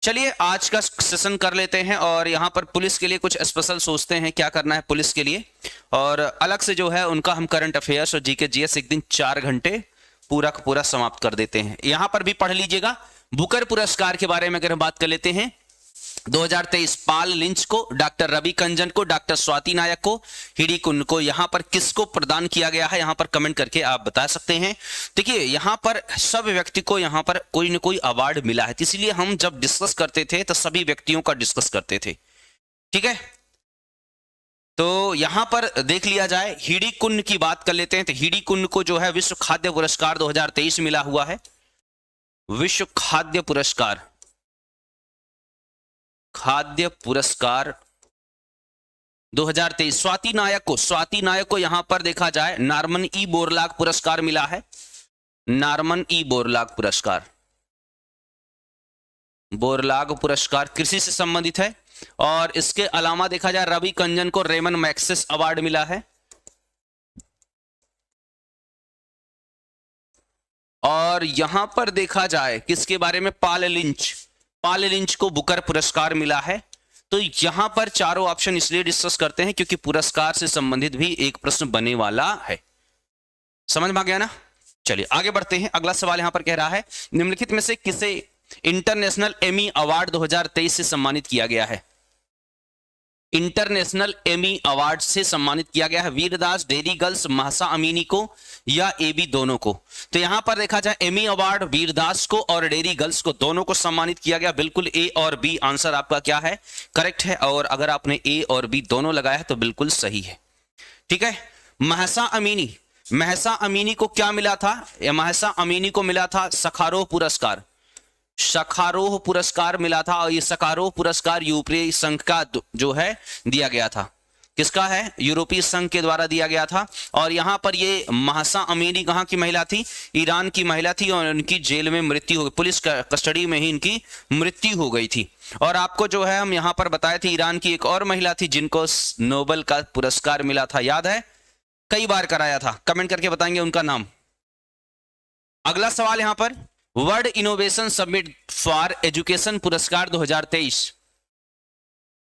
चलिए आज का सेशन कर लेते हैं और यहाँ पर पुलिस के लिए कुछ स्पेशल सोचते हैं क्या करना है पुलिस के लिए, और अलग से जो है उनका हम करंट अफेयर्स और जीके जीएस एक दिन 4 घंटे पूरा का पूरा समाप्त कर देते हैं। यहाँ पर भी पढ़ लीजिएगा। बुकर पुरस्कार के बारे में अगर हम बात कर लेते हैं, 2023 पाल लिंच को, डॉक्टर रवि कंजन को, डॉक्टर स्वाति नायक को, हिडिकुन को, यहां पर किसको प्रदान किया गया है, यहां पर कमेंट करके आप बता सकते हैं। देखिए यहां पर सब व्यक्ति को यहां पर कोई न कोई अवार्ड मिला है, इसलिए हम जब डिस्कस करते थे तो सभी व्यक्तियों का डिस्कस करते थे। ठीक है, तो यहां पर देख लिया जाए, हिडिकुन की बात कर लेते हैं। तो हिडिकुन को जो है विश्व खाद्य पुरस्कार 2023 मिला हुआ है। विश्व खाद्य पुरस्कार 2023। स्वाति नायक को यहां पर देखा जाए नॉर्मन ई बोरलाग पुरस्कार मिला है। नॉर्मन ई बोरलाग पुरस्कार कृषि से संबंधित है। और इसके अलावा देखा जाए रवि कंजन को रेमन मैक्सेस अवार्ड मिला है। और यहां पर देखा जाए किसके बारे में, पाल लिंच को बुकर पुरस्कार मिला है। तो यहां पर चारों ऑप्शन इसलिए डिस्कस करते हैं क्योंकि पुरस्कार से संबंधित भी एक प्रश्न बनने वाला है। समझ में आ गया ना। चलिए आगे बढ़ते हैं। अगला सवाल यहां पर कह रहा है, निम्नलिखित में से किसे इंटरनेशनल एमी अवार्ड 2023 से सम्मानित किया गया है। इंटरनेशनल एमी अवार्ड से सम्मानित किया गया है Vir Das, dairy girls, Mahsa Amini को या एबी दोनों को। तो यहां पर देखा जाए एमी अवार्ड वीरदास को और डेरी गर्ल्स को दोनों को सम्मानित किया गया। बिल्कुल ए और बी आंसर आपका क्या है, करेक्ट है। और अगर आपने ए और बी दोनों लगाया है तो बिल्कुल सही है। ठीक है, महसा अमीनी को क्या मिला था, महसा अमीनी को मिला था सखारोव पुरस्कार मिला था। और ये सखारोव पुरस्कार यूरोपीय संघ का जो है दिया गया था। किसका है, यूरोपीय संघ के द्वारा दिया गया था। और यहां पर ये महसा अमीनी कहां की महिला थी, ईरान की महिला थी और उनकी जेल में मृत्यु हो गई, पुलिस कस्टडी में ही इनकी मृत्यु हो गई थी। और आपको जो है हम यहां पर बताए थे ईरान की एक और महिला थी जिनको नोबेल का पुरस्कार मिला था, याद है, कई बार कराया था। कमेंट करके बताएंगे उनका नाम। अगला सवाल यहां पर, world innovation summit for education पुरस्कार 2023।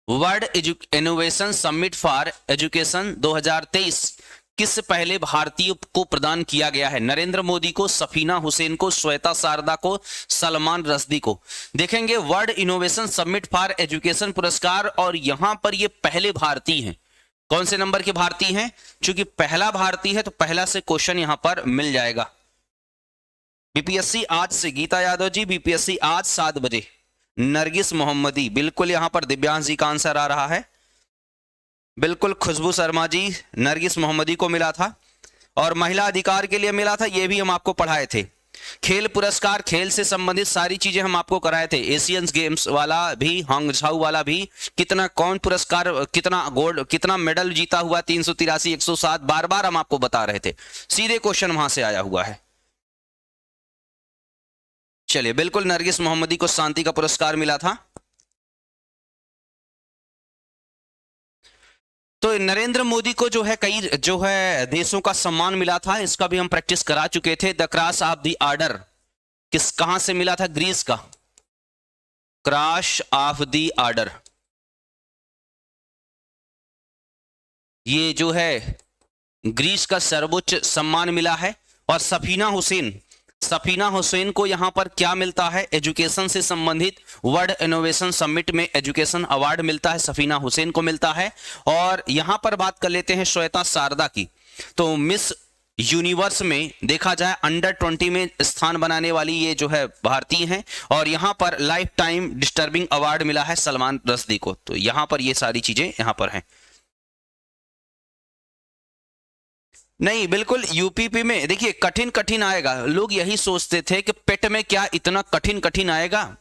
World innovation summit for education 2023 किस पहले भारतीय को प्रदान किया गया है। नरेंद्र मोदी को, सफीना हुसैन को, श्वेता शारदा को, सलमान रश्दी को। देखेंगे world innovation summit for education पुरस्कार, और यहां पर ये पहले भारतीय हैं। कौन से नंबर के भारतीय हैं, चूंकि पहला भारतीय है तो पहला से क्वेश्चन यहां पर मिल जाएगा। बीपीएससी आज से, गीता यादव जी बीपीएससी आज 7 बजे। नरगिस मोहम्मदी, बिल्कुल यहां पर दिव्यांश जी का आंसर आ रहा है। बिल्कुल खुशबू शर्मा जी, नरगिस मोहम्मदी को मिला था। और महिला अधिकार के लिए मिला था, यह भी हम आपको पढ़ाए थे। खेल पुरस्कार, खेल से संबंधित सारी चीजें हम आपको कराए थे। एशियन गेम्स वाला भी, हांगझाऊ वाला भी, कितना कौन पुरस्कार, कितना गोल्ड, कितना मेडल जीता हुआ, 383, 107, बार बार हम आपको बता रहे थे। सीधे क्वेश्चन वहां से आया हुआ है। चलिए, बिल्कुल नरगिस मोहम्मदी को शांति का पुरस्कार मिला था। तो नरेंद्र मोदी को जो है कई जो है देशों का सम्मान मिला था, इसका भी हम प्रैक्टिस करा चुके थे। The cross of the order कहां से मिला था, ग्रीस का क्रॉस ऑफ द ऑर्डर। ये जो है ग्रीस का सर्वोच्च सम्मान मिला है। और सफीना हुसैन को यहां पर क्या मिलता है, एजुकेशन से संबंधित वर्ल्ड इनोवेशन समिट में एजुकेशन अवार्ड मिलता है, सफीना हुसैन को मिलता है। और यहां पर बात कर लेते हैं श्वेता शारदा की। तो मिस यूनिवर्स में देखा जाए अंडर 20 में स्थान बनाने वाली ये जो है भारतीय हैं। और यहां पर लाइफ टाइम डिस्टर्बिंग अवार्ड मिला है सलमान रश्दी को। तो यहां पर ये सारी चीजें यहां पर हैं। नहीं, बिल्कुल यूपीपी में देखिए कठिन आएगा। लोग यही सोचते थे कि पेट में क्या इतना कठिन आएगा।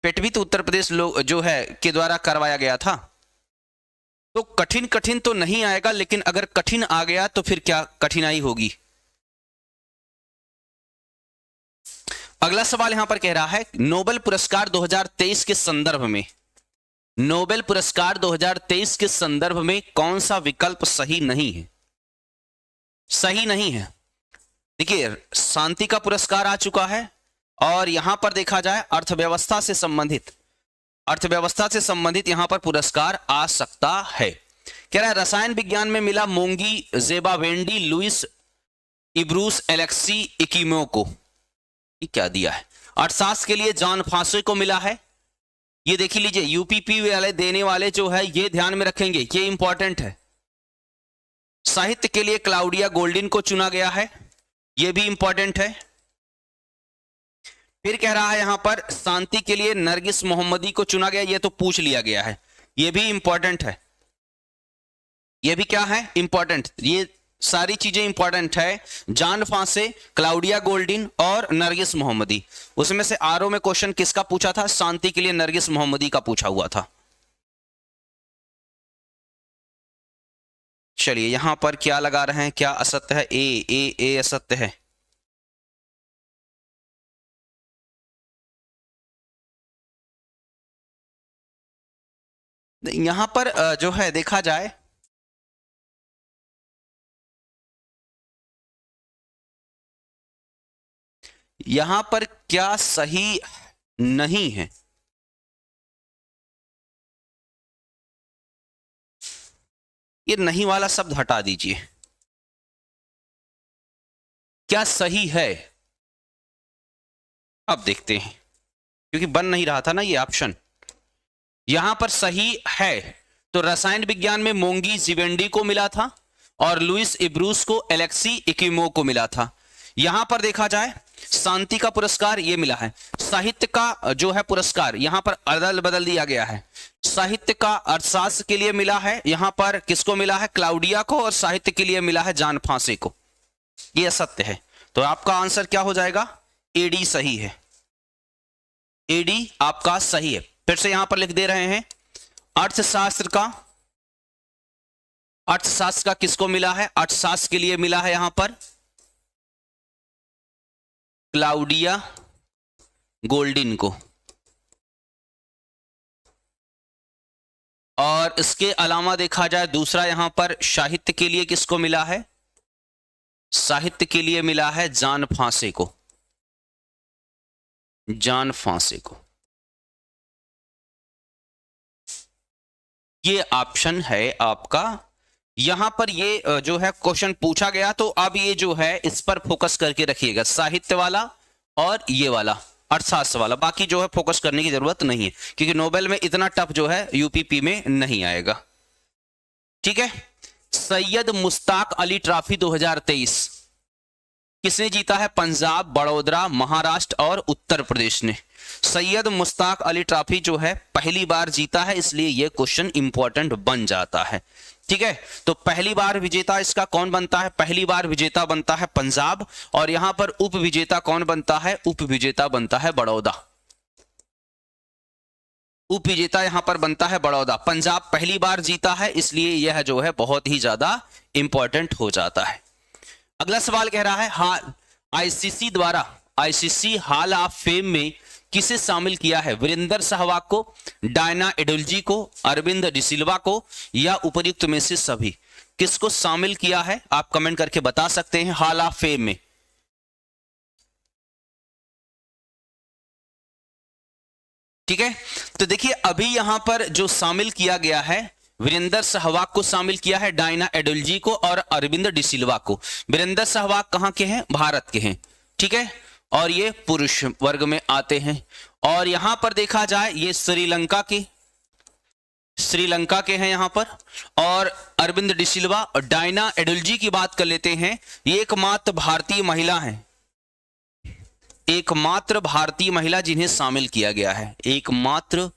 पेट भी तो उत्तर प्रदेश लोग जो है के द्वारा करवाया गया था। तो कठिन तो नहीं आएगा, लेकिन अगर कठिन आ गया तो फिर क्या कठिनाई होगी। अगला सवाल यहां पर कह रहा है, नोबेल पुरस्कार 2023 के संदर्भ में, नोबेल पुरस्कार 2023 के संदर्भ में कौन सा विकल्प सही नहीं है। देखिए शांति का पुरस्कार आ चुका है, और यहां पर देखा जाए अर्थव्यवस्था से संबंधित यहां पर पुरस्कार आ सकता है। कह रहा है रसायन विज्ञान में मिला मोंगी जेबावेंडी लुइस इब्रूस एलेक्सी इकिमो को, ये क्या दिया है। अर्थशास्त्र के लिए जॉन फांसे को मिला है। ये देख लीजिए यूपीपी वाले देने वाले जो है ये ध्यान में रखेंगे, ये इंपॉर्टेंट है। साहित्य के लिए क्लाउडिया गोल्डिन को चुना गया है, ये भी इंपॉर्टेंट है। फिर कह रहा है यहां पर शांति के लिए नरगिस मोहम्मदी को चुना गया, ये तो पूछ लिया गया है, ये भी इंपॉर्टेंट है। ये भी क्या है, इंपॉर्टेंट। ये सारी चीजें इंपॉर्टेंट है। जॉन फांसे, क्लाउडिया गोल्डिन और नरगिस मोहम्मदी। उसमें से आरओ में क्वेश्चन किसका पूछा था, शांति के लिए नरगिस मोहम्मदी का पूछा हुआ था। चलिए यहां पर क्या लगा रहे हैं, क्या असत्य है, ए असत्य है। यहां पर जो है देखा जाए यहां पर क्या सही नहीं है, ये नहीं वाला शब्द हटा दीजिए। क्या सही है, अब देखते हैं क्योंकि बन नहीं रहा था ना ये ऑप्शन। यहां पर सही है तो रसायन विज्ञान में मोंगी जिवेंडी को मिला था और लुइस इब्रूस को एलेक्सी इकिमो को मिला था। यहां पर देखा जाए शांति का पुरस्कार ये मिला है। साहित्य का जो है पुरस्कार यहां पर अदल बदल दिया गया है। साहित्य का अर्थशास्त्र के लिए मिला है, यहां पर किसको मिला है, क्लाउडिया को, और साहित्य के लिए मिला है जॉन फांसे को। यह सत्य है, तो आपका आंसर क्या हो जाएगा, एडी सही है। एडी आपका सही है। फिर से यहां पर लिख दे रहे हैं अर्थशास्त्र का किसको मिला है, अर्थशास्त्र के लिए मिला है यहां पर क्लाउडिया गोल्डिन को, और इसके अलावा देखा जाए दूसरा यहां पर साहित्य के लिए किसको मिला है, साहित्य के लिए मिला है जॉन फांसे को, जॉन फांसे को। ये ऑप्शन है आपका। यहां पर ये जो है क्वेश्चन पूछा गया, तो अब ये जो है इस पर फोकस करके रखिएगा, साहित्य वाला और ये वाला अर्थशास्त्र वाला। बाकी जो है फोकस करने की जरूरत नहीं है क्योंकि नोबेल में इतना टफ जो है यूपीपी में नहीं आएगा। ठीक है। सैयद मुश्ताक अली ट्रॉफी 2023 किसने जीता है, पंजाब, बड़ौदा, महाराष्ट्र और उत्तर प्रदेश ने। सैयद मुश्ताक अली ट्रॉफी जो है पहली बार जीता है, इसलिए यह क्वेश्चन इंपॉर्टेंट बन जाता है। ठीक है, तो पहली बार विजेता इसका कौन बनता है, पहली बार विजेता बनता है पंजाब, और यहां पर उप विजेता कौन बनता है, उप विजेता बनता है बड़ौदा। उप विजेता यहां पर बनता है बड़ौदा। पंजाब पहली बार जीता है, इसलिए यह जो है बहुत ही ज्यादा इंपॉर्टेंट हो जाता है। अगला सवाल कह रहा है आईसीसी द्वारा आईसीसी हॉल ऑफ फेम में किसे शामिल किया है, वीरेंद्र सहवाग को, डायना एडुल्जी को, अरविंद डिसिल्वा को, या उपर्युक्त में से सभी। किसको शामिल किया है आप कमेंट करके बता सकते हैं हॉल ऑफ फेम में। ठीक है, तो देखिए अभी यहां पर जो शामिल किया गया है, वीरेंद्र सहवाग को शामिल किया है, डायना एडुल्जी को और अरविंद डिसिल्वा को। वीरेंद्र सहवाग कहां के हैं, भारत के हैं। ठीक है, और ये पुरुष वर्ग में आते हैं। और यहां पर देखा जाए ये श्रीलंका के हैं यहां पर। और अरविंद डिसिल्वा और डायना एडुल्जी की बात कर लेते हैं, ये एकमात्र भारतीय महिला हैं, एकमात्र भारतीय महिला जिन्हें शामिल किया गया है, एकमात्र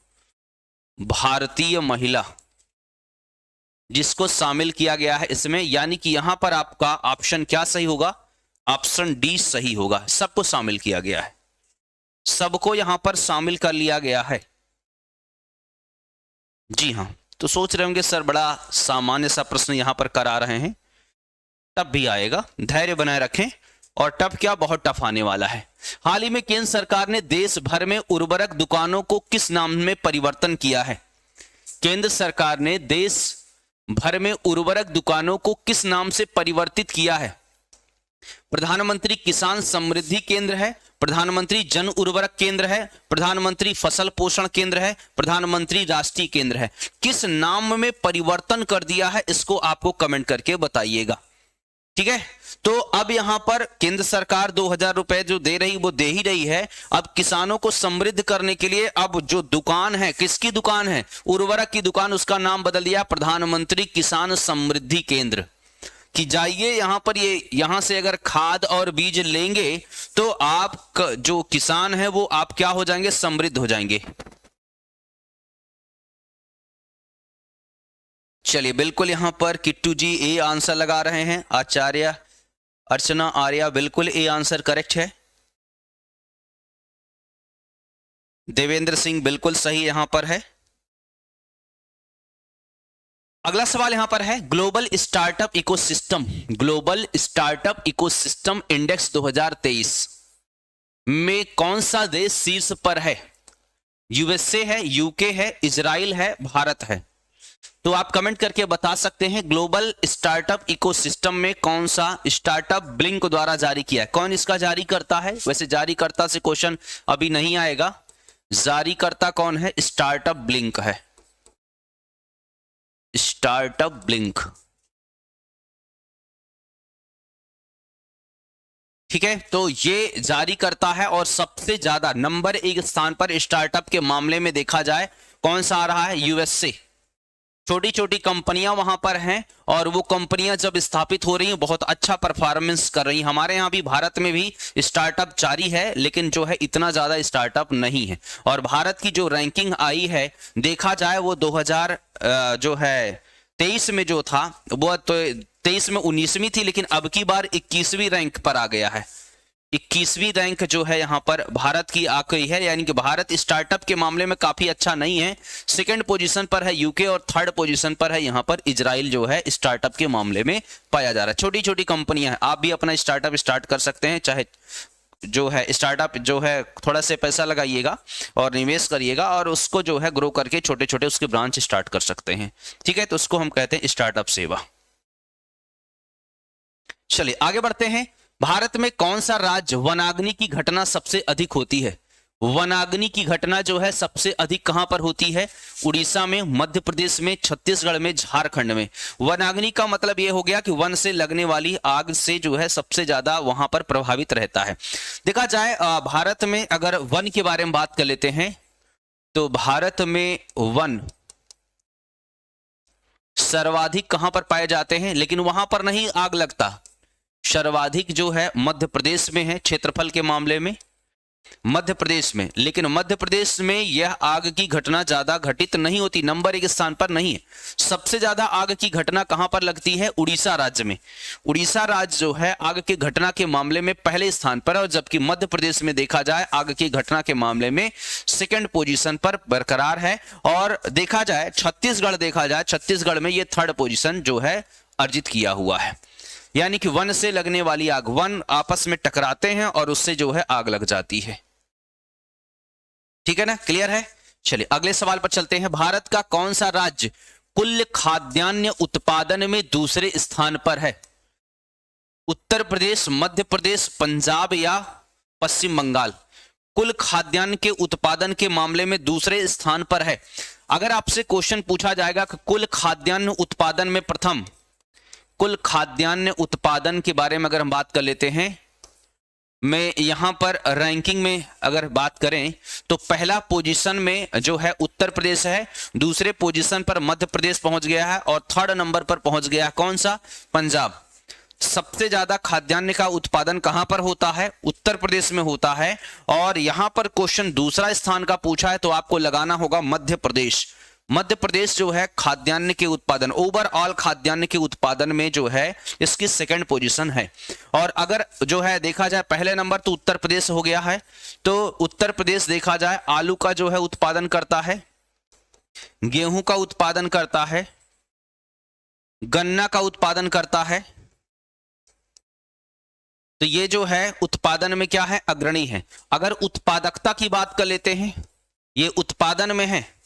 भारतीय महिला जिसको शामिल किया गया है इसमें। यानी कि यहां पर आपका ऑप्शन क्या सही होगा, ऑप्शन डी सही होगा। सबको शामिल किया गया है, सबको यहां पर शामिल कर लिया गया है। जी हां, तो सोच रहे होंगे सर बड़ा सामान्य सा प्रश्न यहां पर करा रहे हैं, टफ भी आएगा, धैर्य बनाए रखें। और टफ क्या, बहुत टफ आने वाला है। हाल ही में केंद्र सरकार ने देश भर में उर्वरक दुकानों को किस नाम में परिवर्तन किया है, केंद्र सरकार ने देश भर में उर्वरक दुकानों को किस नाम से परिवर्तित किया है। प्रधानमंत्री किसान समृद्धि केंद्र है, प्रधानमंत्री जन उर्वरक केंद्र है, प्रधानमंत्री फसल पोषण केंद्र है, प्रधानमंत्री राष्ट्रीय केंद्र है। किस नाम में परिवर्तन कर दिया है इसको आपको कमेंट करके बताइएगा। ठीक है, तो अब यहां पर केंद्र सरकार 2000 रुपए जो दे रही वो दे ही रही है। अब किसानों को समृद्ध करने के लिए अब जो दुकान है, किसकी दुकान है, उर्वरक की दुकान, उसका नाम बदल दिया प्रधानमंत्री किसान समृद्धि केंद्र। कि जाइए यहां पर, ये यहां से अगर खाद और बीज लेंगे तो आप जो किसान है वो आप क्या हो जाएंगे, समृद्ध हो जाएंगे। चलिए बिल्कुल यहां पर किट्टू जी ए आंसर लगा रहे हैं, आचार्य अर्चना आर्या बिल्कुल ए आंसर करेक्ट है, देवेंद्र सिंह बिल्कुल सही यहां पर है। अगला सवाल यहां पर है, global startup ecosystem, global startup ecosystem index 2023 में कौन सा देश शीर्ष पर है? यूएसए है, यूके है, इजराइल है, भारत है। तो आप कमेंट करके बता सकते हैं ग्लोबल स्टार्टअप इकोसिस्टम में कौन सा स्टार्टअप ब्लिंक द्वारा जारी किया है। कौन इसका जारी करता है? वैसे जारीकर्ता से क्वेश्चन अभी नहीं आएगा, जारीकर्ता कौन है? स्टार्टअप ब्लिंक है, स्टार्टअप ब्लिंक। ठीक है, तो ये जारी करता है और सबसे ज्यादा नंबर 1 स्थान पर स्टार्टअप के मामले में देखा जाए कौन सा आ रहा है? यूएसए। छोटी छोटी कंपनियां वहां पर हैं और वो कंपनियां जब स्थापित हो रही हैं बहुत अच्छा परफॉर्मेंस कर रही हैं। हमारे यहाँ भी भारत में भी स्टार्टअप जारी है, लेकिन जो है इतना ज्यादा स्टार्टअप नहीं है। और भारत की जो रैंकिंग आई है देखा जाए वो 2023 में जो था वो तो 23 में 19वीं थी, लेकिन अब की बार 21वीं रैंक पर आ गया है। 21वीं रैंक जो है यहां पर भारत की आ गई है, यानी कि भारत स्टार्टअप के मामले में काफी अच्छा नहीं है। सेकंड पोजीशन पर है यूके और थर्ड पोजीशन पर है यहां पर इजराइल जो है स्टार्टअप के मामले में पाया जा रहा है। छोटी छोटी कंपनियां हैं, आप भी अपना स्टार्टअप स्टार्ट कर सकते हैं, चाहे जो है स्टार्टअप जो है थोड़ा से पैसा लगाइएगा और निवेश करिएगा और उसको जो है ग्रो करके छोटे छोटे उसके ब्रांच स्टार्ट कर सकते हैं। ठीक है, तो उसको हम कहते हैं स्टार्टअप सेवा। चलिए आगे बढ़ते हैं। भारत में कौन सा राज्य वनाग्नि की घटना सबसे अधिक होती है? वनाग्नि की घटना जो है सबसे अधिक कहां पर होती है? उड़ीसा में, मध्य प्रदेश में, छत्तीसगढ़ में, झारखंड में। वनाग्नि का मतलब यह हो गया कि वन से लगने वाली आग से जो है सबसे ज्यादा वहां पर प्रभावित रहता है। देखा जाए भारत में अगर वन के बारे में बात कर लेते हैं तो भारत में वन सर्वाधिक कहां पर पाए जाते हैं, लेकिन वहां पर नहीं आग लगता। सर्वाधिक जो है मध्य प्रदेश में है, क्षेत्रफल के मामले में मध्य प्रदेश में, लेकिन मध्य प्रदेश में यह आग की घटना ज्यादा घटित नहीं होती, नंबर 1 स्थान पर नहीं है। सबसे ज्यादा आग की घटना कहां पर लगती है? उड़ीसा राज्य में। उड़ीसा राज्य जो है आग की घटना के मामले में पहले स्थान पर है, और जबकि मध्य प्रदेश में देखा जाए आग की घटना के मामले में सेकंड पोजीशन पर बरकरार है। और देखा जाए छत्तीसगढ़, देखा जाए छत्तीसगढ़ में यह थर्ड पोजीशन जो है अर्जित किया हुआ है। यानी कि वन से लगने वाली आग, वन आपस में टकराते हैं और उससे जो है आग लग जाती है। ठीक है ना, क्लियर है? चलिए अगले सवाल पर चलते हैं। भारत का कौन सा राज्य कुल खाद्यान्न उत्पादन में दूसरे स्थान पर है? उत्तर प्रदेश, मध्य प्रदेश, पंजाब या पश्चिम बंगाल? कुल खाद्यान्न के उत्पादन के मामले में दूसरे स्थान पर है। अगर आपसे क्वेश्चन पूछा जाएगा कि कुल खाद्यान्न उत्पादन में प्रथम, कुल खाद्यान्न उत्पादन के बारे में अगर हम बात कर लेते हैं, मैं यहां पर रैंकिंग में अगर बात करें तो पहला पोजीशन में जो है उत्तर प्रदेश है, दूसरे पोजीशन पर मध्य प्रदेश पहुंच गया है और थर्ड नंबर पर पहुंच गया कौन सा? पंजाब। सबसे ज्यादा खाद्यान्न का उत्पादन कहां पर होता है? उत्तर प्रदेश में होता है। और यहां पर क्वेश्चन दूसरा स्थान का पूछा है तो आपको लगाना होगा मध्य प्रदेश। मध्य प्रदेश जो है खाद्यान्न के उत्पादन, ओवरऑल खाद्यान्न के उत्पादन में जो है इसकी सेकंड पोजीशन है। और अगर जो है देखा जाए पहले नंबर तो उत्तर प्रदेश हो गया है, तो उत्तर प्रदेश देखा जाए आलू का जो है उत्पादन करता है, गेहूं का उत्पादन करता है, गन्ना का उत्पादन करता है। तो ये जो है उत्पादन में क्या है? अग्रणी है। अगर उत्पादकता की बात कर लेते हैं, ये उत्पादन में है,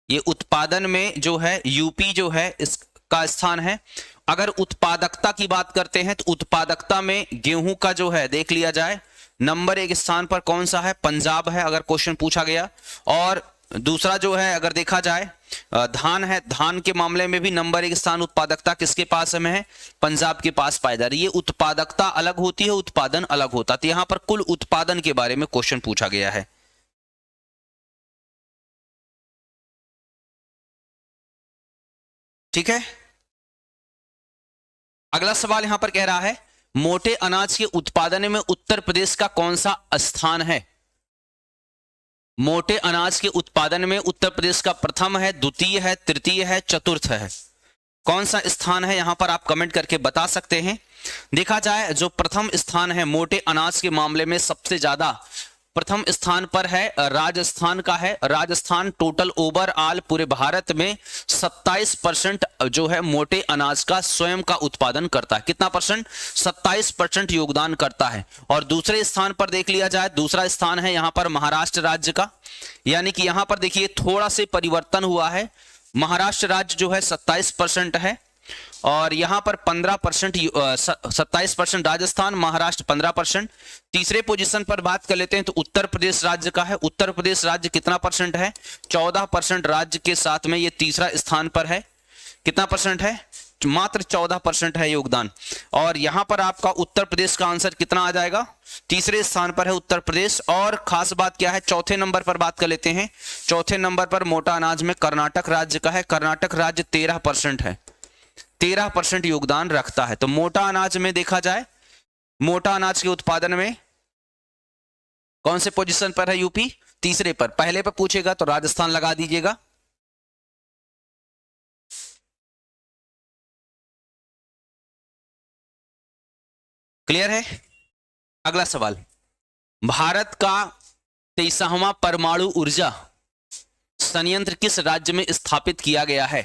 ये उत्पादन में जो है यूपी जो है इस का स्थान है। अगर उत्पादकता की बात करते हैं तो उत्पादकता में गेहूं का जो है देख लिया जाए नंबर 1 स्थान पर कौन सा है, पंजाब है अगर क्वेश्चन पूछा गया। और दूसरा जो है अगर देखा जाए धान है, धान के मामले में भी नंबर 1 स्थान उत्पादकता किसके पास में है, पंजाब के पास पाया जा रही है। ये उत्पादकता अलग होती है, उत्पादन अलग होता है। तो यहां पर कुल उत्पादन के बारे में क्वेश्चन पूछा गया है। ठीक है, अगला सवाल यहां पर कह रहा है मोटे अनाज के उत्पादन में उत्तर प्रदेश का कौन सा स्थान है। मोटे अनाज के उत्पादन में उत्तर प्रदेश का प्रथम है, द्वितीय है, तृतीय है, चतुर्थ है, कौन सा स्थान है यहां पर आप कमेंट करके बता सकते हैं। देखा जाए जो प्रथम स्थान है मोटे अनाज के मामले में सबसे ज्यादा प्रथम स्थान पर है राजस्थान का है। राजस्थान टोटल ओवरऑल पूरे भारत में 27% जो है मोटे अनाज का स्वयं का उत्पादन करता है। कितना परसेंट, 27% योगदान करता है। और दूसरे स्थान पर देख लिया जाए, दूसरा स्थान है यहां पर महाराष्ट्र राज्य का, यानी कि यहां पर देखिए थोड़ा से परिवर्तन हुआ है। महाराष्ट्र राज्य जो है 27% है और यहां पर 15%, 27% राजस्थान, महाराष्ट्र 15%। तीसरे पोजीशन पर बात कर लेते हैं तो उत्तर प्रदेश राज्य का है। उत्तर प्रदेश राज्य कितना परसेंट है, 14% राज्य के साथ में ये तीसरा स्थान पर है। कितना परसेंट है, मात्र 14% है योगदान। और यहां पर आपका उत्तर प्रदेश का आंसर कितना आ जाएगा, तीसरे स्थान पर है उत्तर प्रदेश। और खास बात क्या है, चौथे नंबर पर बात कर लेते हैं। चौथे नंबर पर मोटा अनाज में कर्नाटक राज्य का है। कर्नाटक राज्य 13% है, 13% योगदान रखता है। तो मोटा अनाज में देखा जाए, मोटा अनाज के उत्पादन में कौन से पोजीशन पर है यूपी, तीसरे पर। पहले पर पूछेगा तो राजस्थान लगा दीजिएगा। क्लियर है। अगला सवाल, भारत का 23वां परमाणु ऊर्जा संयंत्र किस राज्य में स्थापित किया गया है।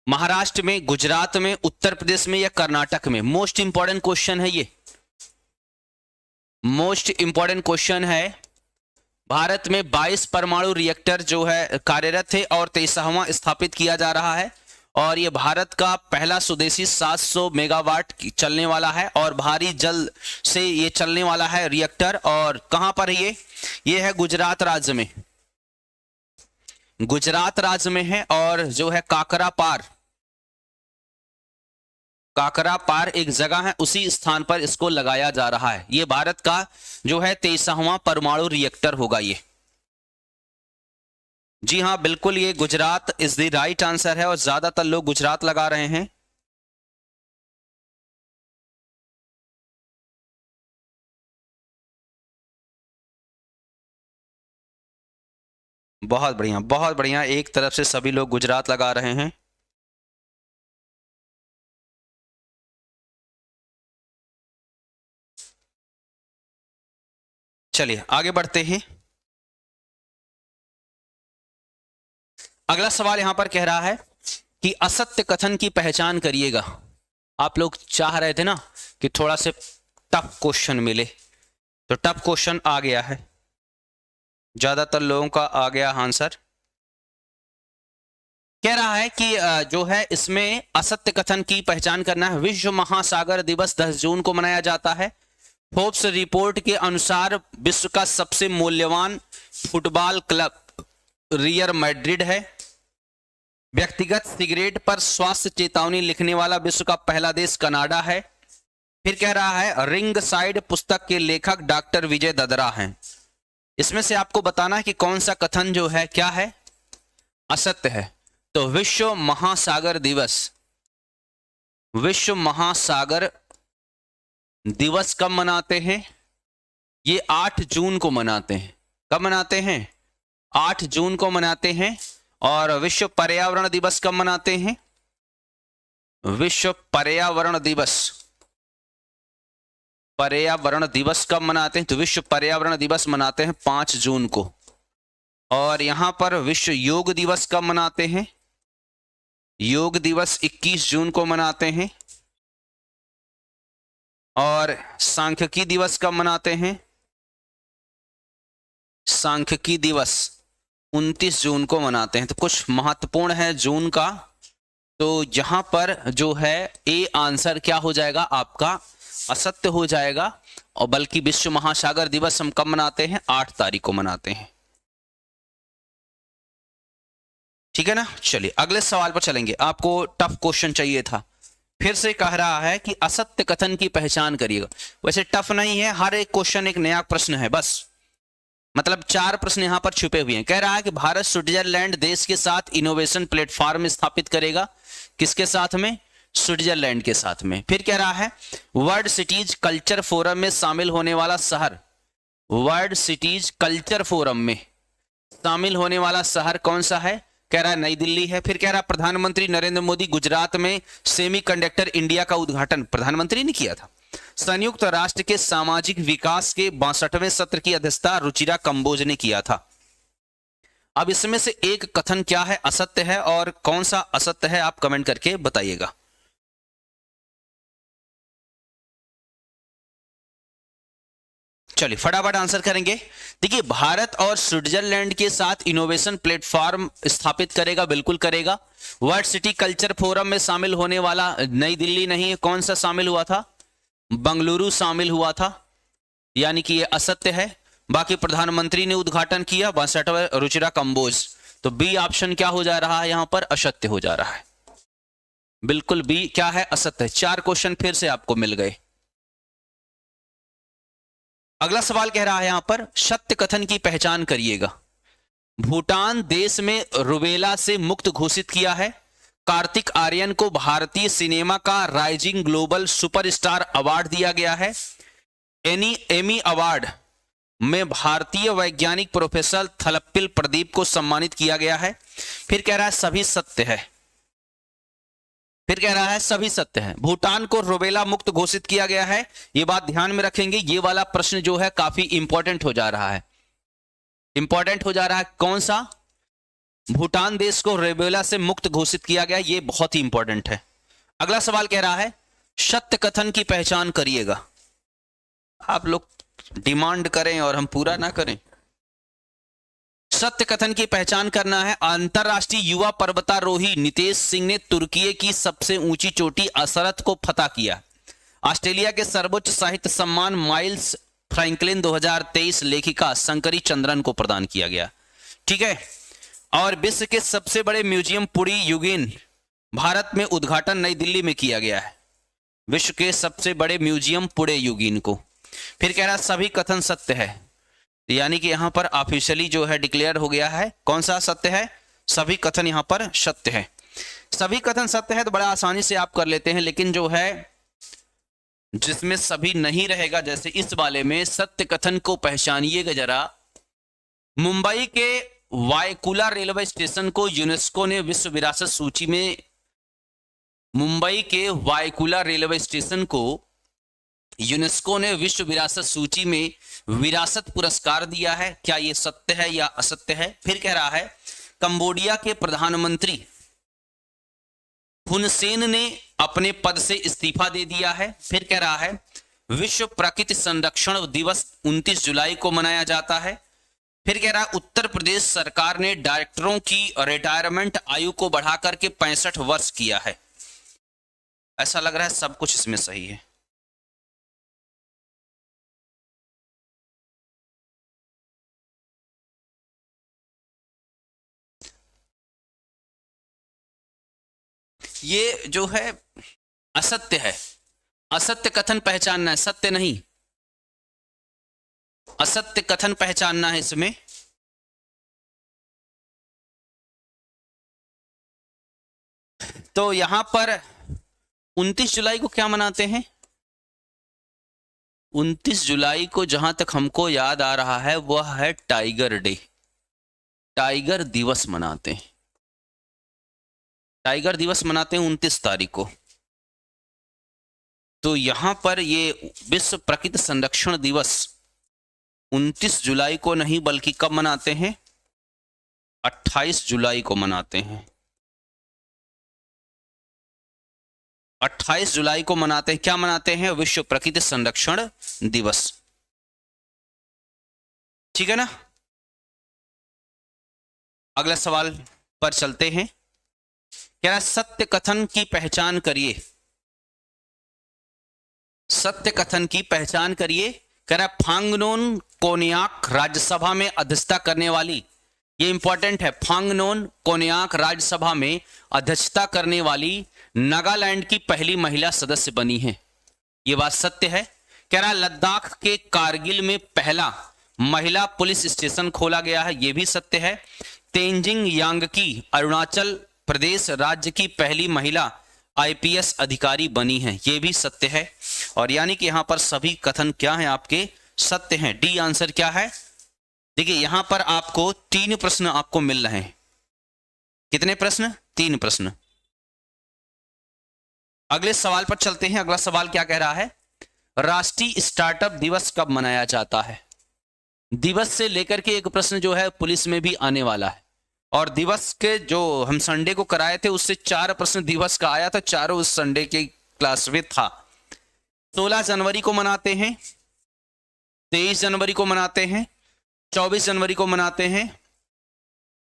महाराष्ट्र में, गुजरात में, उत्तर प्रदेश में या कर्नाटक में। मोस्ट इंपॉर्टेंट क्वेश्चन है ये, मोस्ट इंपॉर्टेंट क्वेश्चन है। भारत में 22 परमाणु रिएक्टर जो है कार्यरत है और 23वां स्थापित किया जा रहा है। और ये भारत का पहला स्वदेशी 700 मेगावाट चलने वाला है और भारी जल से ये चलने वाला है रिएक्टर। और कहां पर है ये है गुजरात राज्य में, गुजरात राज्य में है। और जो है काकरापार, काकरापार एक जगह है, उसी स्थान पर इसको लगाया जा रहा है। ये भारत का जो है 23वां परमाणु रिएक्टर होगा ये। जी हां बिल्कुल, ये Gujarat is the right answer है और ज्यादातर लोग गुजरात लगा रहे हैं। बहुत बढ़िया, बहुत बढ़िया, एक तरफ से सभी लोग गुजरात लगा रहे हैं। चलिए आगे बढ़ते हैं। अगला सवाल यहां पर कह रहा है कि असत्य कथन की पहचान करिएगा। आप लोग चाह रहे थे ना कि थोड़ा से टफ क्वेश्चन मिले, तो टफ क्वेश्चन आ गया है, ज्यादातर लोगों का आ गया आंसर। कह रहा है कि जो है इसमें असत्य कथन की पहचान करना है। विश्व महासागर दिवस 10 जून को मनाया जाता है। फोर्ब्स रिपोर्ट के अनुसार विश्व का सबसे मूल्यवान फुटबॉल क्लब रियल मैड्रिड है। व्यक्तिगत सिगरेट पर स्वास्थ्य चेतावनी लिखने वाला विश्व का पहला देश कनाडा है। फिर कह रहा है रिंग साइड पुस्तक के लेखक डॉक्टर विजय ददरा हैं। इसमें से आपको बताना है कि कौन सा कथन जो है क्या है, असत्य है। तो विश्व महासागर दिवस, विश्व महासागर दिवस कब मनाते हैं, ये 8 जून को मनाते हैं। कब मनाते हैं, 8 जून को मनाते हैं। और विश्व पर्यावरण दिवस कब मनाते हैं, विश्व पर्यावरण दिवस, पर्यावरण दिवस कब मनाते हैं, तो विश्व पर्यावरण दिवस मनाते हैं 5 जून को। और यहां पर विश्व योग दिवस कब मनाते हैं, योग दिवस 21 जून को मनाते हैं। और सांख्यिकी दिवस कब मनाते हैं, सांख्यिकी दिवस 29 जून को मनाते हैं। तो कुछ महत्वपूर्ण है जून का, तो यहां पर जो है ए आंसर क्या हो जाएगा आपका, असत्य हो जाएगा। और बल्कि विश्व महासागर दिवस हम कब मनाते हैं, 8 तारीख को मनाते हैं। ठीक है ना। चलिए अगले सवाल पर चलेंगे। आपको टफ क्वेश्चन चाहिए था, फिर से कह रहा है कि असत्य कथन की पहचान करिएगा। वैसे टफ नहीं है, हर एक क्वेश्चन एक नया प्रश्न है बस, मतलब 4 प्रश्न यहां पर छुपे हुए हैं। कह रहा है कि भारत स्विट्जरलैंड देश के साथ इनोवेशन प्लेटफॉर्म स्थापित करेगा। किसके साथ में, स्विट्जरलैंड के साथ में। फिर कह रहा है वर्ल्ड सिटीज कल्चर फोरम में शामिल होने वाला शहर, वर्ल्ड सिटीज कल्चर फोरम में शामिल होने वाला शहर कौन सा है, कह रहा है नई दिल्ली है। फिर कह रहा है प्रधानमंत्री नरेंद्र मोदी गुजरात में सेमीकंडक्टर इंडिया का उद्घाटन प्रधानमंत्री ने किया था। संयुक्त राष्ट्र के सामाजिक विकास के 62वें सत्र की अध्यक्षता रुचिरा कंबोज ने किया था। अब इसमें से एक कथन क्या है, असत्य है, और कौन सा असत्य है आप कमेंट करके बताइएगा। चलिए फटाफट आंसर करेंगे। देखिए भारत और स्विट्जरलैंड के साथ इनोवेशन प्लेटफॉर्म स्थापित करेगा, बिल्कुल करेगा। वर्ल्ड सिटी कल्चर फोरम में शामिल होने वाला नई दिल्ली नहीं है, कौन सा शामिल हुआ था, बंगलुरु शामिल हुआ था, यानी कि ये असत्य है। बाकी प्रधानमंत्री ने उद्घाटन किया 62वें रुचिरा कंबोज, तो बी ऑप्शन क्या हो जा रहा है, यहां पर असत्य हो जा रहा है। बिल्कुल बी क्या है, असत्य है। 4 क्वेश्चन फिर से आपको मिल गए। अगला सवाल कह रहा है यहां पर सत्य कथन की पहचान करिएगा। भूटान देश में रुबेला से मुक्त घोषित किया है। कार्तिक आर्यन को भारतीय सिनेमा का राइजिंग ग्लोबल सुपरस्टार अवार्ड दिया गया है। एमी अवार्ड में भारतीय वैज्ञानिक प्रोफेसर थलप्पिल प्रदीप को सम्मानित किया गया है। फिर कह रहा है सभी सत्य है, फिर कह रहा है सभी सत्य है। भूटान को रुबेला मुक्त घोषित किया गया है, यह बात ध्यान में रखेंगे। ये वाला प्रश्न जो है काफी इंपॉर्टेंट हो जा रहा है, इंपॉर्टेंट हो जा रहा है। कौन सा, भूटान देश को रुबेला से मुक्त घोषित किया गया, यह बहुत ही इंपॉर्टेंट है। अगला सवाल कह रहा है सत्य कथन की पहचान करिएगा। आप लोग डिमांड करें और हम पूरा ना करें। सत्य कथन की पहचान करना है। अंतरराष्ट्रीय युवा पर्वतारोही नितेश सिंह ने तुर्की की सबसे ऊंची चोटी असरत को फतह किया। ऑस्ट्रेलिया के सर्वोच्च साहित्य सम्मान माइल्स फ्रैंकलिन 2023 लेखिका शंकरी चंद्रन को प्रदान किया गया। ठीक है। और विश्व के सबसे बड़े म्यूजियम पुरी युगीन भारत में उद्घाटन नई दिल्ली में किया गया है। विश्व के सबसे बड़े म्यूजियम पुणे युगीन को। फिर कह रहा सभी कथन सत्य है, यानी कि यहां पर ऑफिशियली जो है डिक्लेयर हो गया है। कौन सा सत्य है, सभी कथन यहां पर सत्य है। सभी कथन सत्य है तो बड़ा आसानी से आप कर लेते हैं, लेकिन जो है जिसमें सभी नहीं रहेगा, जैसे इस वाले में सत्य कथन को पहचानिएगा जरा। मुंबई के वायकुला रेलवे स्टेशन को यूनेस्को ने विश्व विरासत सूची में, मुंबई के वायकुला रेलवे स्टेशन को यूनेस्को ने विश्व विरासत सूची में विरासत पुरस्कार दिया है। क्या यह सत्य है या असत्य है। फिर कह रहा है कंबोडिया के प्रधानमंत्री हुन सेन ने अपने पद से इस्तीफा दे दिया है। फिर कह रहा है विश्व प्रकृति संरक्षण दिवस 29 जुलाई को मनाया जाता है। फिर कह रहा है उत्तर प्रदेश सरकार ने डायरेक्टरों की रिटायरमेंट आयु को बढ़ाकर के 65 वर्ष किया है। ऐसा लग रहा है सब कुछ इसमें सही है। ये जो है असत्य है। असत्य कथन पहचानना है, सत्य नहीं। असत्य कथन पहचानना है इसमें। तो यहां पर 29 जुलाई को क्या मनाते हैं, 29 जुलाई को जहां तक हमको याद आ रहा है वह है टाइगर डे, टाइगर दिवस मनाते हैं। टाइगर दिवस मनाते हैं 29 तारीख को। तो यहां पर ये विश्व प्रकृति संरक्षण दिवस 29 जुलाई को नहीं बल्कि कब मनाते हैं, 28 जुलाई को मनाते हैं। 28 जुलाई को मनाते हैं। क्या मनाते हैं, विश्व प्रकृति संरक्षण दिवस। ठीक है ना। अगला सवाल पर चलते हैं। कह रहा है सत्य कथन की पहचान करिए, सत्य कथन की पहचान करिए। कह रहा है फांगनोन कोन्याक राज्यसभा में अध्यक्षता करने वाली, ये इंपॉर्टेंट है, फांगनोन कोन्याक राज्यसभा में अध्यक्षता करने वाली नागालैंड की पहली महिला सदस्य बनी है। ये बात सत्य है। कह रहा है लद्दाख के कारगिल में पहला महिला पुलिस स्टेशन खोला गया है, यह भी सत्य है। तेंजिंग यांगकी अरुणाचल प्रदेश राज्य की पहली महिला आईपीएस अधिकारी बनी है, यह भी सत्य है। और यानी कि यहां पर सभी कथन क्या है, आपके सत्य हैं। डी आंसर क्या है? देखिए यहां पर आपको 3 प्रश्न आपको मिल रहे हैं। कितने प्रश्न? 3 प्रश्न। अगले सवाल पर चलते हैं। अगला सवाल क्या कह रहा है? राष्ट्रीय स्टार्टअप दिवस कब मनाया जाता है? दिवस से लेकर के एक प्रश्न जो है पुलिस में भी आने वाला है। और दिवस के जो हम संडे को कराए थे उससे 4 प्रश्न दिवस का आया था, चारों उस संडे के क्लास में था। 16 जनवरी को मनाते हैं, 23 जनवरी को मनाते हैं, 24 जनवरी को मनाते हैं,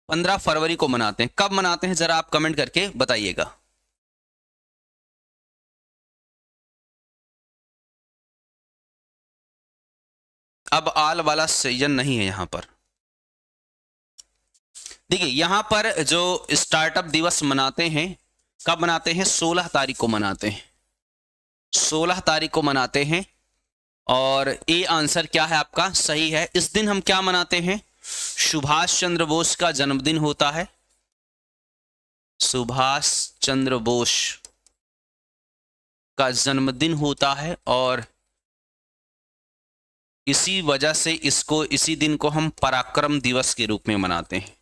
15 फरवरी को मनाते हैं। कब मनाते हैं जरा आप कमेंट करके बताइएगा। अब आल वाला सीजन नहीं है यहां पर। देखिए यहां पर जो स्टार्टअप दिवस मनाते हैं, कब मनाते हैं? 16 तारीख को मनाते हैं, 16 तारीख को मनाते हैं। और ए आंसर क्या है आपका? सही है। इस दिन हम क्या मनाते हैं? सुभाष चंद्र बोस का जन्मदिन होता है, सुभाष चंद्र बोस का जन्मदिन होता है। और इसी वजह से इसी दिन को हम पराक्रम दिवस के रूप में मनाते हैं,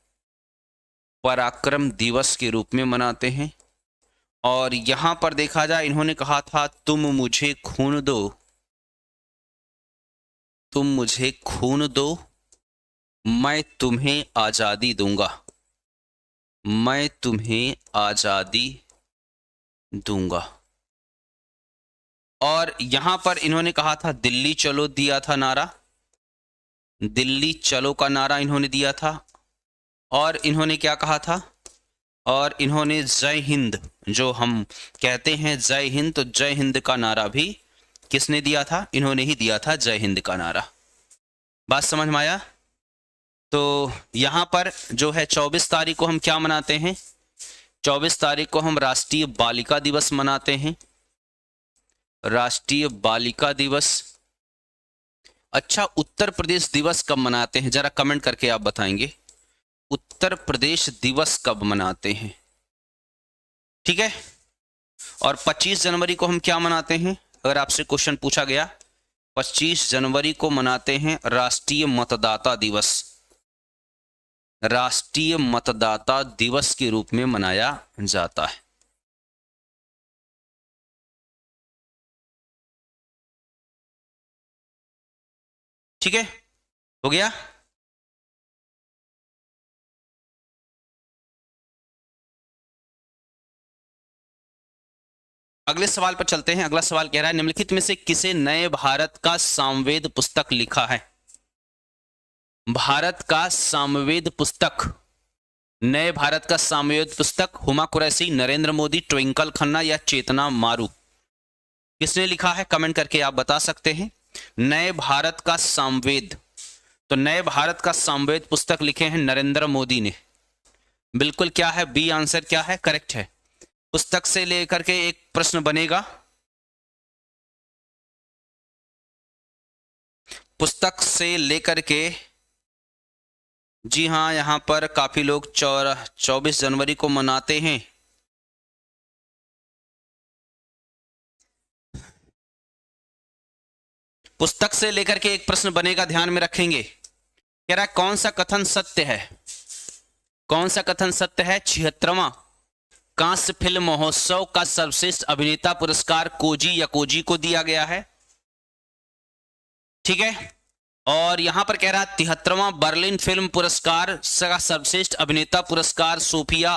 पराक्रम दिवस के रूप में मनाते हैं। और यहां पर देखा जाए इन्होंने कहा था तुम मुझे खून दो, तुम मुझे खून दो, मैं तुम्हें आजादी दूंगा, मैं तुम्हें आजादी दूंगा। और यहां पर इन्होंने कहा था दिल्ली चलो दिया था नारा, दिल्ली चलो का नारा इन्होंने दिया था। और इन्होंने क्या कहा था? और इन्होंने जय हिंद, जो हम कहते हैं जय हिंद, तो जय हिंद का नारा भी किसने दिया था? इन्होंने ही दिया था जय हिंद का नारा। बात समझ में आया? तो यहां पर जो है 24 तारीख को हम क्या मनाते हैं? 24 तारीख को हम राष्ट्रीय बालिका दिवस मनाते हैं, राष्ट्रीय बालिका दिवस। अच्छा, उत्तर प्रदेश दिवस कब मनाते हैं? जरा कमेंट करके आप बताएंगे, उत्तर प्रदेश दिवस कब मनाते हैं? ठीक है। और 25 जनवरी को हम क्या मनाते हैं? अगर आपसे क्वेश्चन पूछा गया, 25 जनवरी को मनाते हैं राष्ट्रीय मतदाता दिवस, राष्ट्रीय मतदाता दिवस के रूप में मनाया जाता है। ठीक है, हो गया। अगले सवाल पर चलते हैं। अगला सवाल कह रहा है निम्नलिखित में से किसे नए भारत का सामवेद पुस्तक लिखा है? भारत का सामवेद पुस्तक, नए भारत का सामवेद पुस्तक हुमा कुरैशी, नरेंद्र मोदी, ट्विंकल खन्ना या चेतना मारू, किसने लिखा है? कमेंट करके आप बता सकते हैं। नए भारत का सामवेद, तो नए भारत का सामवेद पुस्तक लिखे हैं नरेंद्र मोदी ने। बिल्कुल क्या है? बी आंसर क्या है? करेक्ट है। पुस्तक से लेकर के एक प्रश्न बनेगा, पुस्तक से लेकर के, जी हां, यहां पर काफी लोग 24 जनवरी को मनाते हैं। पुस्तक से लेकर के एक प्रश्न बनेगा, ध्यान में रखेंगे। कह रहा है कौन सा कथन सत्य है? कौन सा कथन सत्य है? 76वां कांस्य फिल्म महोत्सव का सर्वश्रेष्ठ अभिनेता पुरस्कार कोजी या कोजी को दिया गया है। ठीक है। और यहां पर कह रहा है 73वां बर्लिन फिल्म पुरस्कार का सर्वश्रेष्ठ अभिनेता पुरस्कार सोफिया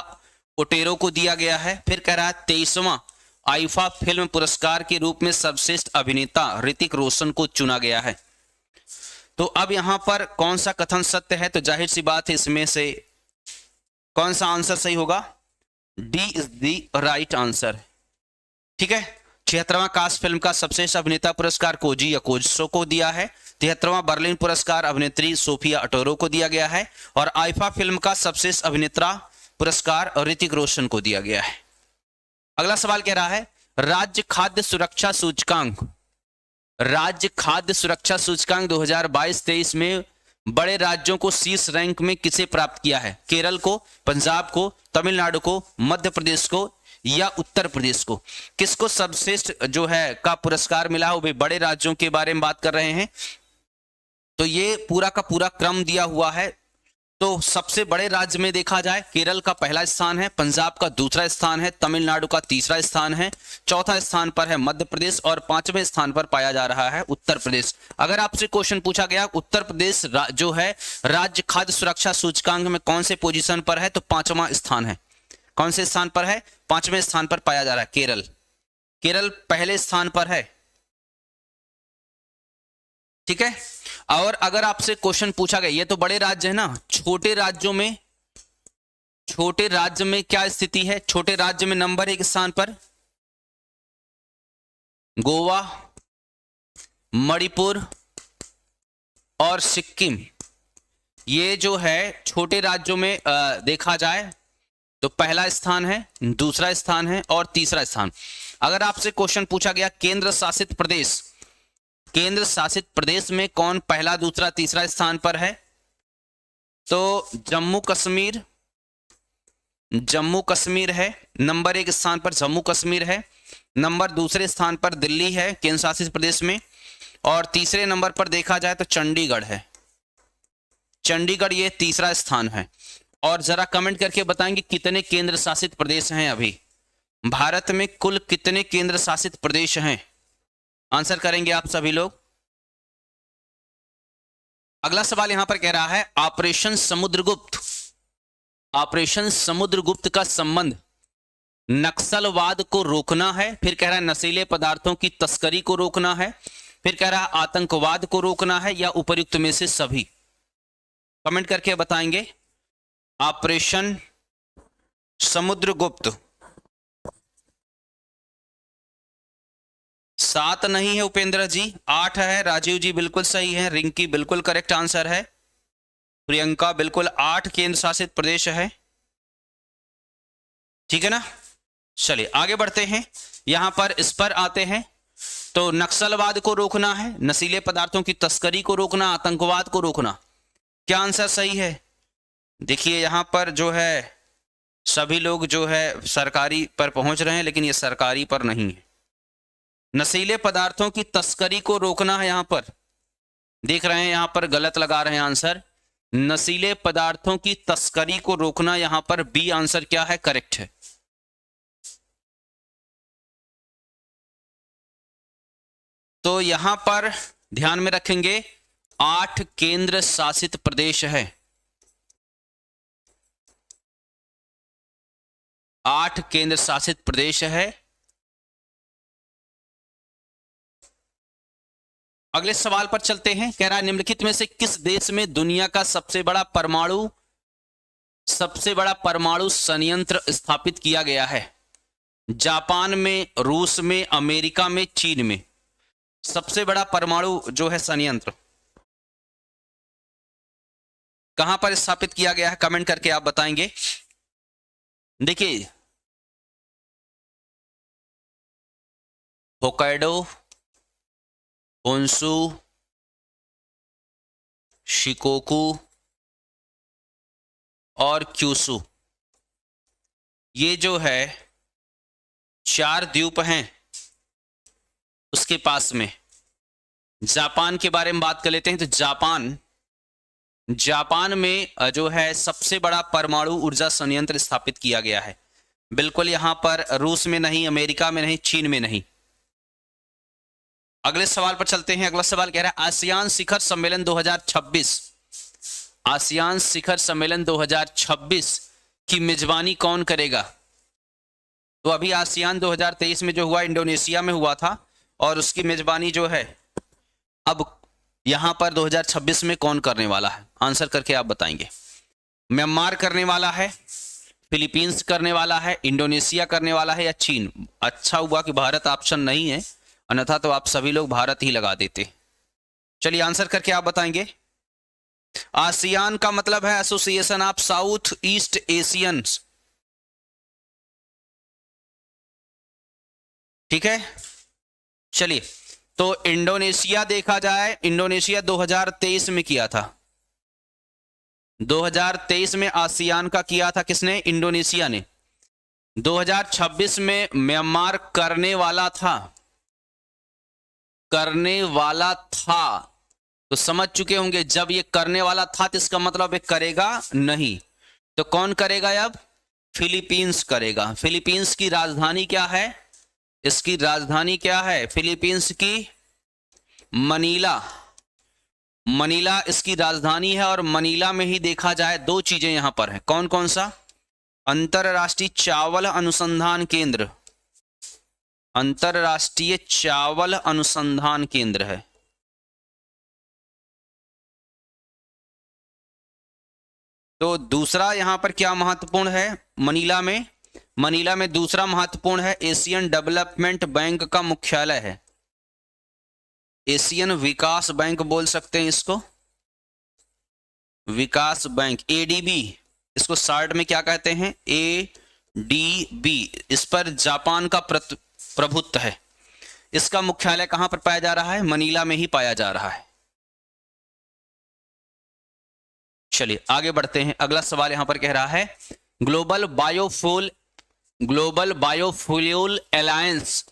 ओटेरो को दिया गया है। फिर कह रहा है 23वां आईफा फिल्म पुरस्कार के रूप में सर्वश्रेष्ठ अभिनेता ऋतिक रोशन को चुना गया है। तो अब यहां पर कौन सा कथन सत्य है? तो जाहिर सी बात है इसमें से कौन सा आंसर सही होगा? D is the right answer. ठीक है। 76वां कांस फिल्म का सबसे अभिनेता पुरस्कार कोजी अकोजसो को दिया है। 73वां बर्लिन पुरस्कार अभिनेत्री सोफिया अटोरो को दिया गया है। और आईफा फिल्म का सबसे अभिनेता पुरस्कार ऋतिक रोशन को दिया गया है। अगला सवाल कह रहा है राज्य खाद्य सुरक्षा सूचकांक, राज्य खाद्य सुरक्षा सूचकांक 2022-23 में बड़े राज्यों को शीर्ष रैंक में किसे प्राप्त किया है? केरल को, पंजाब को, तमिलनाडु को, मध्य प्रदेश को या उत्तर प्रदेश को? किसको सर्वश्रेष्ठ जो है का पुरस्कार मिला हो? भाई बड़े राज्यों के बारे में बात कर रहे हैं तो ये पूरा का पूरा क्रम दिया हुआ है। तो सबसे बड़े राज्य में देखा जाए केरल का पहला स्थान है, पंजाब का दूसरा स्थान है, तमिलनाडु का तीसरा स्थान है, चौथा स्थान पर है मध्य प्रदेश और पांचवें स्थान पर पाया जा रहा है उत्तर प्रदेश। अगर आपसे क्वेश्चन पूछा गया उत्तर प्रदेश जो है राज्य खाद्य सुरक्षा सूचकांक में कौन से पोजीशन पर है, तो पांचवा स्थान है। कौन से स्थान पर है? पांचवें स्थान पर पाया जा रहा है केरल। केरल पहले स्थान पर है। ठीक है। और अगर आपसे क्वेश्चन पूछा गया, ये तो बड़े राज्य है ना, छोटे राज्यों में, छोटे राज्य में क्या स्थिति है? छोटे राज्य में नंबर 1 स्थान पर गोवा, मणिपुर और सिक्किम। ये जो है छोटे राज्यों में देखा जाए तो पहला स्थान है, दूसरा स्थान है और तीसरा स्थान। अगर आपसे क्वेश्चन पूछा गया केंद्र शासित प्रदेश, केंद्र शासित प्रदेश में कौन पहला, दूसरा, तीसरा स्थान पर है, तो जम्मू कश्मीर, जम्मू कश्मीर है नंबर 1 स्थान पर, जम्मू कश्मीर है। नंबर दूसरे स्थान पर दिल्ली है केंद्र शासित प्रदेश में। और तीसरे नंबर पर देखा जाए तो चंडीगढ़ है, चंडीगढ़ ये तीसरा स्थान है। और जरा कमेंट करके बताएंगे कितने केंद्र शासित प्रदेश हैं अभी भारत में, कुल कितने केंद्र शासित प्रदेश हैं? आंसर करेंगे आप सभी लोग। अगला सवाल यहां पर कह रहा है ऑपरेशन समुद्रगुप्त, ऑपरेशन समुद्रगुप्त का संबंध नक्सलवाद को रोकना है, फिर कह रहा है नशीले पदार्थों की तस्करी को रोकना है, फिर कह रहा है आतंकवाद को रोकना है, या उपर्युक्त में से सभी? कमेंट करके बताएंगे। ऑपरेशन समुद्रगुप्त 7 नहीं है उपेंद्र जी, 8 है। राजीव जी बिल्कुल सही है, रिंकी बिल्कुल करेक्ट आंसर है, प्रियंका बिल्कुल 8 केंद्र शासित प्रदेश है। ठीक है ना। चलिए आगे बढ़ते हैं, यहां पर इस पर आते हैं। तो नक्सलवाद को रोकना है, नशीले पदार्थों की तस्करी को रोकना, आतंकवाद को रोकना, क्या आंसर सही है? देखिए यहां पर जो है सभी लोग जो है सरकारी पर पहुंच रहे हैं, लेकिन ये सरकारी पर नहीं है। नशीले पदार्थों की तस्करी को रोकना है, यहां पर देख रहे हैं, यहां पर गलत लगा रहे हैं आंसर। नशीले पदार्थों की तस्करी को रोकना, यहां पर बी आंसर क्या है, करेक्ट है। तो यहां पर ध्यान में रखेंगे 8 केंद्र शासित प्रदेश है, 8 केंद्र शासित प्रदेश है। अगले सवाल पर चलते हैं। कह रहा है निम्नलिखित में से किस देश में दुनिया का सबसे बड़ा परमाणु संयंत्र स्थापित किया गया है? जापान में, रूस में, अमेरिका में, चीन में? सबसे बड़ा परमाणु जो है संयंत्र कहां पर स्थापित किया गया है? कमेंट करके आप बताएंगे। देखिए होक्काइडो, होन्शु, शिकोकू और क्यूशु, ये जो है 4 द्वीप हैं उसके पास में। जापान के बारे में बात कर लेते हैं। तो जापान में जो है सबसे बड़ा परमाणु ऊर्जा संयंत्र स्थापित किया गया है। बिल्कुल यहां पर रूस में नहीं, अमेरिका में नहीं, चीन में नहीं। अगले सवाल पर चलते हैं। अगला सवाल कह रहा है आसियान शिखर सम्मेलन 2026, आसियान शिखर सम्मेलन 2026 की मेजबानी कौन करेगा? तो अभी आसियान 2023 में जो हुआ इंडोनेशिया में हुआ था, और उसकी मेजबानी जो है अब यहां पर 2026 में कौन करने वाला है? आंसर करके आप बताएंगे। म्यांमार करने वाला है, फिलीपींस करने वाला है, इंडोनेशिया करने वाला है या चीन? अच्छा हुआ कि भारत ऑप्शन नहीं है, अन्यथा तो आप सभी लोग भारत ही लगा देते। चलिए आंसर करके आप बताएंगे। आसियान का मतलब है association of south east Asians, ठीक है। चलिए, तो इंडोनेशिया देखा जाए, इंडोनेशिया 2023 में किया था, 2023 में आसियान का किया था किसने? इंडोनेशिया ने। 2026 में म्यांमार करने वाला था, करने वाला था, तो समझ चुके होंगे जब ये करने वाला था तो इसका मतलब ये करेगा नहीं, तो कौन करेगा अब? फिलीपींस करेगा। फिलीपींस की राजधानी क्या है? इसकी राजधानी क्या है फिलीपींस की? मनीला, मनीला इसकी राजधानी है। और मनीला में ही देखा जाए दो चीजें यहां पर है, कौन कौन सा? अंतरराष्ट्रीय चावल अनुसंधान केंद्र, अंतरराष्ट्रीय चावल अनुसंधान केंद्र है। तो दूसरा यहां पर क्या महत्वपूर्ण है मनीला में? मनीला में दूसरा महत्वपूर्ण है एशियन डेवलपमेंट बैंक का मुख्यालय है। एशियन विकास बैंक बोल सकते हैं इसको, विकास बैंक, एडीबी, इसको शार्ट में क्या कहते हैं? एडीबी। इस पर जापान का प्रभुत्व है। इसका मुख्यालय कहां पर पाया जा रहा है? मनीला में ही पाया जा रहा है। चलिए आगे बढ़ते हैं। अगला सवाल यहां पर कह रहा है ग्लोबल बायोफ्यूल अलायंस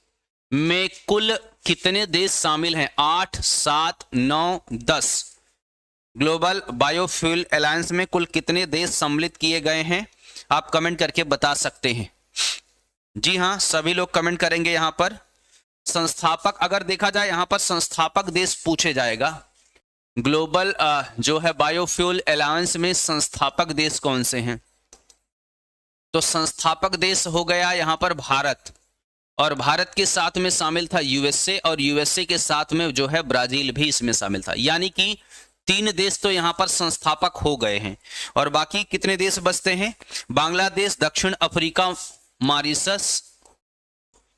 में कुल कितने देश शामिल हैं? 8, 7, 9, 10। ग्लोबल बायोफ्यूल अलायंस में कुल कितने देश सम्मिलित किए गए हैं? आप कमेंट करके बता सकते हैं। जी हां, सभी लोग कमेंट करेंगे। यहां पर संस्थापक अगर देखा जाए, यहां पर संस्थापक देश पूछे जाएगा। ग्लोबल जो है बायोफ्यूल अलायंस में संस्थापक देश कौन से हैं? तो संस्थापक देश हो गया यहां पर भारत, और भारत के साथ में शामिल था यूएसए, और यूएसए के साथ में जो है ब्राजील भी इसमें शामिल था। यानी कि 3 देश तो यहां पर संस्थापक हो गए हैं। और बाकी कितने देश बचते हैं? बांग्लादेश, दक्षिण अफ्रीका, मॉरिशस,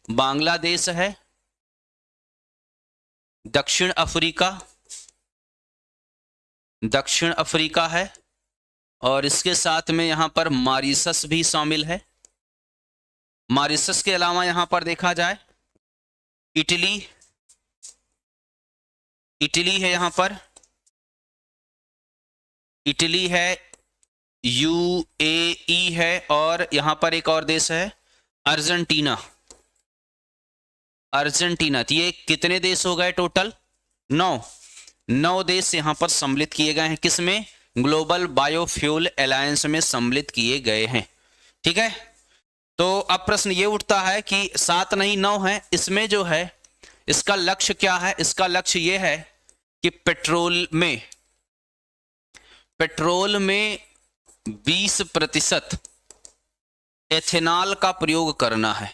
बांग्लादेश है, दक्षिण अफ्रीका है, और इसके साथ में यहां पर मॉरिशस भी शामिल है। मॉरिशस के अलावा यहां पर देखा जाए इटली है, यहां पर इटली है, यूएई है, और यहां पर एक और देश है अर्जेंटीना। तो ये कितने देश हो गए टोटल? 9 देश यहां पर सम्मिलित किए गए हैं। किसमें? ग्लोबल बायोफ्यूल अलायंस में सम्मिलित किए गए हैं। ठीक है, तो अब प्रश्न ये उठता है कि 7 नहीं 9 है, इसमें जो है इसका लक्ष्य क्या है? इसका लक्ष्य ये है कि पेट्रोल में 20% एथेनॉल का प्रयोग करना है।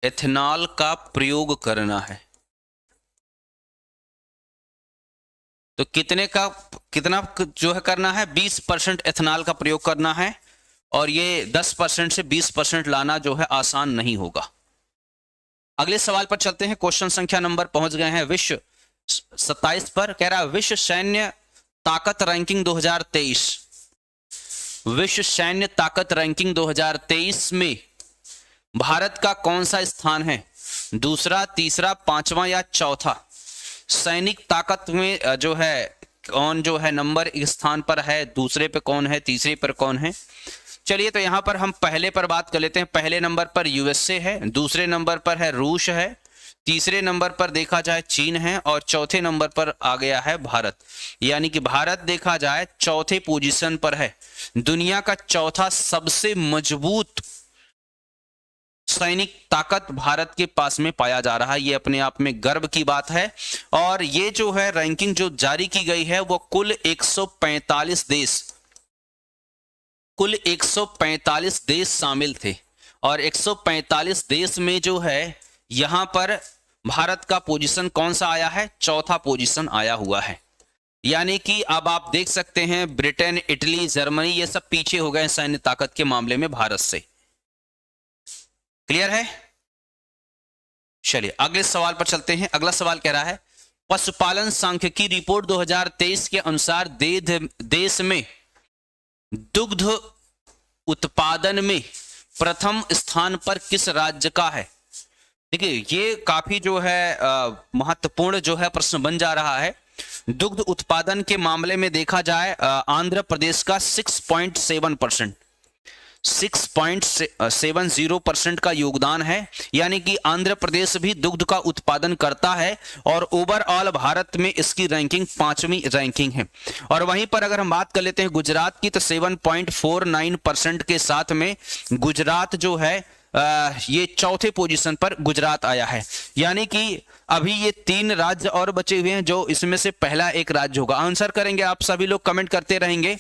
एथेनॉल का प्रयोग करना है। तो कितना जो है करना है? 20% एथेनॉल का प्रयोग करना है, और ये 10% से 20% लाना जो है आसान नहीं होगा। अगले सवाल पर चलते हैं। क्वेश्चन संख्या नंबर पहुंच गए हैं विश्व 27 पर। कह रहा है विश्व सैन्य ताकत रैंकिंग 2023। विश्व सैन्य ताकत रैंकिंग 2023 में भारत का कौन सा स्थान है? दूसरा, तीसरा, 5वां या चौथा? सैनिक ताकत में जो है कौन जो है नंबर स्थान पर है? दूसरे पे कौन है? तीसरे पर कौन है? चलिए, तो यहां पर हम पहले पर बात कर लेते हैं। पहले नंबर पर यूएसए है, दूसरे नंबर पर है रूस है, तीसरे नंबर पर देखा जाए चीन है, और चौथे नंबर पर आ गया है भारत। यानी कि भारत देखा जाए चौथे पोजीशन पर है। दुनिया का चौथा सबसे मजबूत सैनिक ताकत भारत के पास में पाया जा रहा है। ये अपने आप में गर्व की बात है। और ये जो है रैंकिंग जो जारी की गई है वो कुल 145 देश शामिल थे, और 145 देश में जो है यहां पर भारत का पोजीशन कौन सा आया है? चौथा पोजीशन आया हुआ है। यानी कि अब आप देख सकते हैं ब्रिटेन, इटली, जर्मनी ये सब पीछे हो गए सैन्य ताकत के मामले में भारत से। क्लियर है? चलिए अगले सवाल पर चलते हैं। अगला सवाल कह रहा है पशुपालन सांख्यिकी रिपोर्ट 2023 के अनुसार देश में दुग्ध उत्पादन में प्रथम स्थान पर किस राज्य का है? देखिए ये काफी जो है महत्वपूर्ण जो है प्रश्न बन जा रहा है। दुग्ध उत्पादन के मामले में देखा जाए आंध्र प्रदेश का 6.7%, 6.70% का योगदान है। यानी कि आंध्र प्रदेश भी दुग्ध का उत्पादन करता है और ओवरऑल भारत में इसकी रैंकिंग 5वीं रैंकिंग है। और वहीं पर अगर हम बात कर लेते हैं गुजरात की तो 7.49% के साथ में गुजरात जो है ये चौथे पोजीशन पर गुजरात आया है। यानी कि अभी ये 3 राज्य और बचे हुए हैं जो इसमें से पहला एक राज्य होगा। आंसर करेंगे आप सभी लोग, कमेंट करते रहेंगे,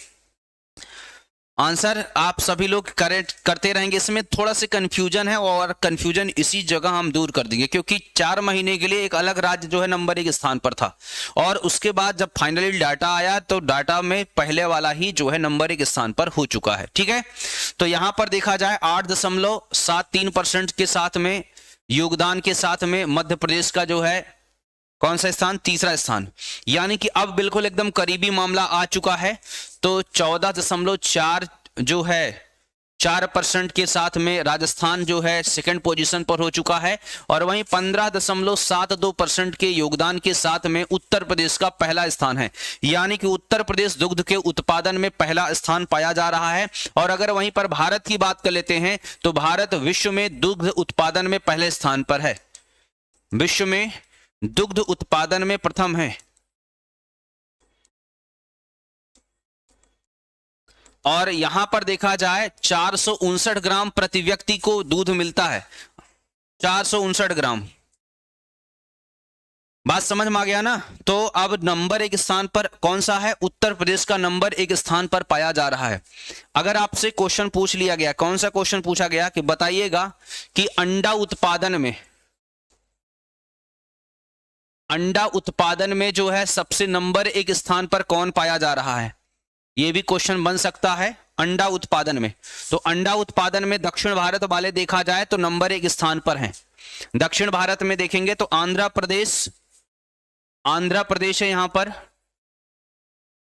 आंसर आप सभी लोग करेक्ट करते रहेंगे। इसमें थोड़ा सा कंफ्यूजन है और कंफ्यूजन इसी जगह हम दूर कर देंगे, क्योंकि 4 महीने के लिए एक अलग राज्य जो है नंबर 1 स्थान पर था और उसके बाद जब फाइनली डाटा आया तो डाटा में पहले वाला ही जो है नंबर 1 स्थान पर हो चुका है। ठीक है, तो यहां पर देखा जाए 8.73% के साथ में योगदान के साथ में मध्य प्रदेश का जो है कौन सा स्थान? तीसरा स्थान। यानी कि अब बिल्कुल एकदम करीबी मामला आ चुका है। तो 14.4 जो है 4% के साथ में राजस्थान जो है सेकंड पोजीशन पर हो चुका है और वहीं 15.72% के योगदान के साथ में उत्तर प्रदेश का पहला स्थान है। यानी कि उत्तर प्रदेश दुग्ध के उत्पादन में पहला स्थान पाया जा रहा है। और अगर वहीं पर भारत की बात कर लेते हैं तो भारत विश्व में दुग्ध उत्पादन में पहले स्थान पर है, विश्व में दुग्ध उत्पादन में प्रथम है। और यहां पर देखा जाए 459 ग्राम प्रति व्यक्ति को दूध मिलता है, 459 ग्राम। बात समझ में आ गया ना? तो अब नंबर 1 स्थान पर कौन सा है? उत्तर प्रदेश का नंबर 1 स्थान पर पाया जा रहा है। अगर आपसे क्वेश्चन पूछ लिया गया, कौन सा क्वेश्चन पूछा गया कि बताइएगा कि अंडा उत्पादन में जो है सबसे नंबर 1 स्थान पर कौन पाया जा रहा है? यह भी क्वेश्चन बन सकता है अंडा उत्पादन में। तो अंडा उत्पादन में दक्षिण भारत वाले देखा जाए तो नंबर 1 स्थान पर हैं। दक्षिण भारत में देखेंगे तो आंध्र प्रदेश है यहां पर,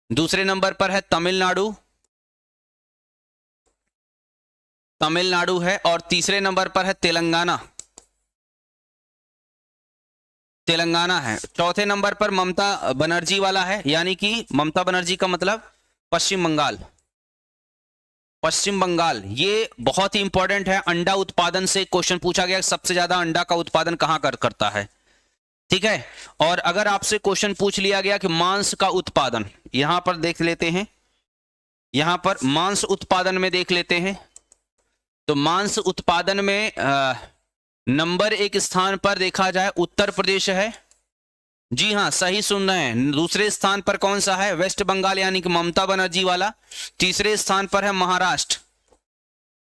दूसरे नंबर पर है तमिलनाडु है और तीसरे नंबर पर है तेलंगाना है। चौथे नंबर पर ममता बनर्जी वाला है, यानी कि ममता बनर्जी का मतलब पश्चिम बंगाल। ये बहुत ही इंपॉर्टेंट है। अंडा उत्पादन से क्वेश्चन पूछा गया, सबसे ज्यादा अंडा का उत्पादन कहां करता है। ठीक है, और अगर आपसे क्वेश्चन पूछ लिया गया कि मांस का उत्पादन, यहां पर देख लेते हैं, यहां पर मांस उत्पादन में देख लेते हैं तो मांस उत्पादन में नंबर 1 स्थान पर देखा जाए उत्तर प्रदेश है। जी हां, सही सुन रहे हैं। दूसरे स्थान पर कौन सा है? वेस्ट बंगाल, यानी कि ममता बनर्जी वाला। तीसरे स्थान पर है महाराष्ट्र।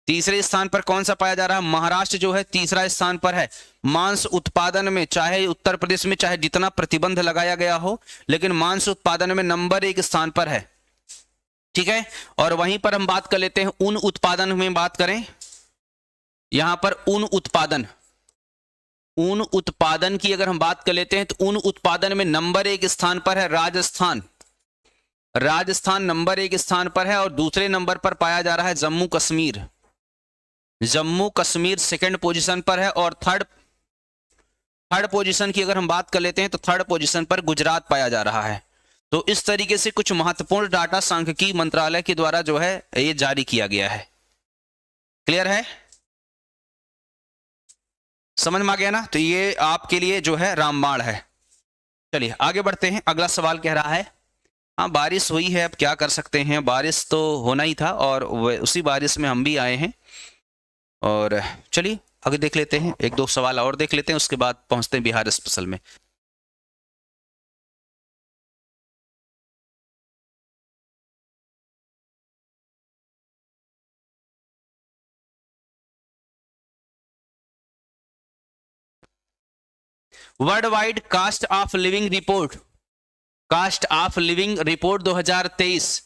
तीसरे स्थान पर कौन सा पाया जा रहा है? महाराष्ट्र जो है तीसरा स्थान पर है। मांस उत्पादन में चाहे उत्तर प्रदेश में चाहे जितना प्रतिबंध लगाया गया हो, लेकिन मांस उत्पादन में नंबर 1 स्थान पर है। ठीक है, और वहीं पर हम बात कर लेते हैं ऊन उत्पादन में बात करें, यहां पर ऊन उत्पादन की अगर हम बात कर लेते हैं तो ऊन उत्पादन में नंबर 1 स्थान पर है राजस्थान नंबर 1 स्थान पर है और दूसरे नंबर पर पाया जा रहा है जम्मू कश्मीर सेकंड पोजीशन पर है और थर्ड पोजीशन की अगर हम बात कर लेते हैं तो थर्ड पोजीशन पर गुजरात पाया जा रहा है। तो इस तरीके से कुछ महत्वपूर्ण डाटा सांख्यिकी मंत्रालय के द्वारा जो है ये जारी किया गया है। क्लियर है? समझ में आ गया ना? तो ये आपके लिए जो है रामबाण है। चलिए आगे बढ़ते हैं। अगला सवाल कह रहा है, हाँ बारिश हुई है, अब क्या कर सकते हैं, बारिश तो होना ही था और उसी बारिश में हम भी आए हैं। और चलिए आगे देख लेते हैं, 1-2 सवाल और देख लेते हैं, उसके बाद पहुंचते हैं बिहार स्पेशल में। World wide cost of living report cost of living report 2023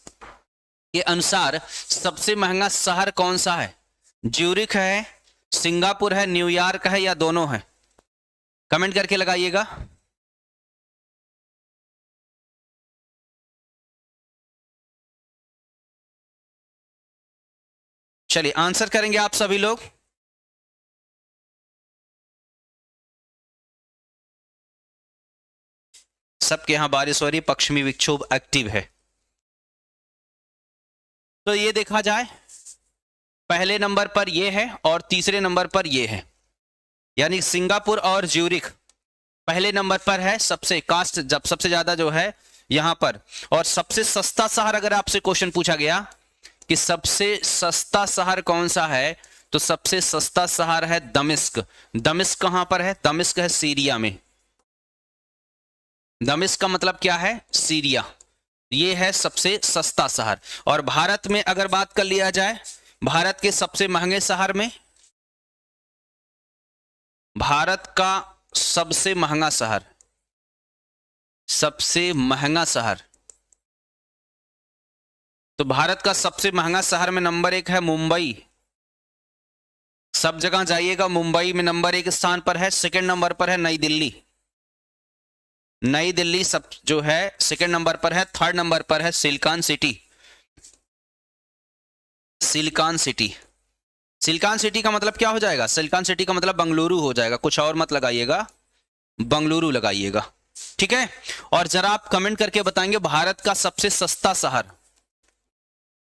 के अनुसार सबसे महंगा शहर कौन सा है? ज्यूरिख है, सिंगापुर है, न्यूयॉर्क है, या दोनों है? कमेंट करके लगाइएगा। चलिए आंसर करेंगे आप सभी लोग। सबके यहां बारिश हो रही, पश्चिमी विक्षोभ एक्टिव है। तो ये देखा जाए, पहले नंबर पर ये है और तीसरे नंबर पर ये है, यानी सिंगापुर और ज्यूरिख पहले नंबर पर है, सबसे कास्ट जब सबसे ज्यादा जो है यहां पर। और सबसे सस्ता शहर अगर आपसे क्वेश्चन पूछा गया कि सबसे सस्ता शहर कौन सा है, तो सबसे सस्ता शहर है दमिश्क। दमिश्क कहां पर है? दमिश्क है सीरिया में। दमिश्क का मतलब क्या है? सीरिया। ये है सबसे सस्ता शहर। और भारत में अगर बात कर लिया जाए, भारत के सबसे महंगे शहर में, भारत का सबसे महंगा शहर, सबसे महंगा शहर, तो भारत का सबसे महंगा शहर में नंबर 1 है मुंबई। सब जगह जाइएगा, मुंबई में नंबर 1 स्थान पर है। सेकंड नंबर पर है नई दिल्ली। नई दिल्ली सब जो है सेकंड नंबर पर है। थर्ड नंबर पर है silicon city. Silicon city, silicon city का मतलब क्या हो जाएगा? सिलिकॉन सिटी का मतलब बंगलुरु हो जाएगा, कुछ और मत लगाइएगा, बंगलुरु लगाइएगा, ठीक है। और जरा आप कमेंट करके बताएंगे भारत का सबसे सस्ता शहर,